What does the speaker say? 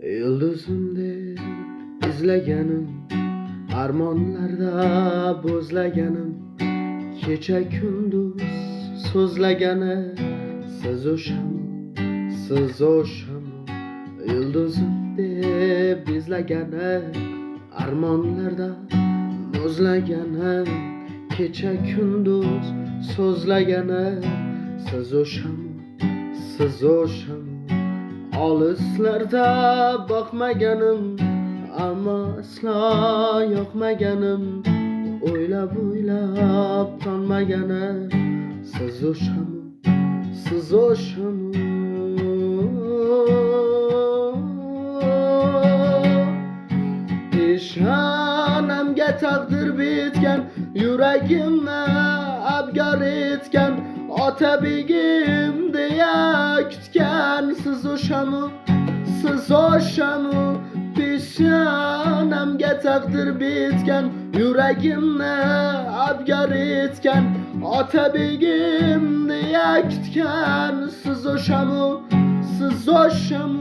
Yıldızım deb izlaganim, armonlarda bo'zlaganim, kecha kunduz so'zlagani siz o'sham. Yıldızım deb izlagani, armonlarda bo'zlagani, kecha kunduz so'zlagani siz o'sham. Olislarda boqmaganim, ammo aslo yoqmaganim, o'ylab tonmagani siz o'sham. Peshonamga taqdir bitgan, yuragimni abgor etgan, ota begim deya kutgan siz o'sham. Peshonamga taqdir bitgan, yuragimni abgor etgan, ota begim deya kutgan siz o'sham.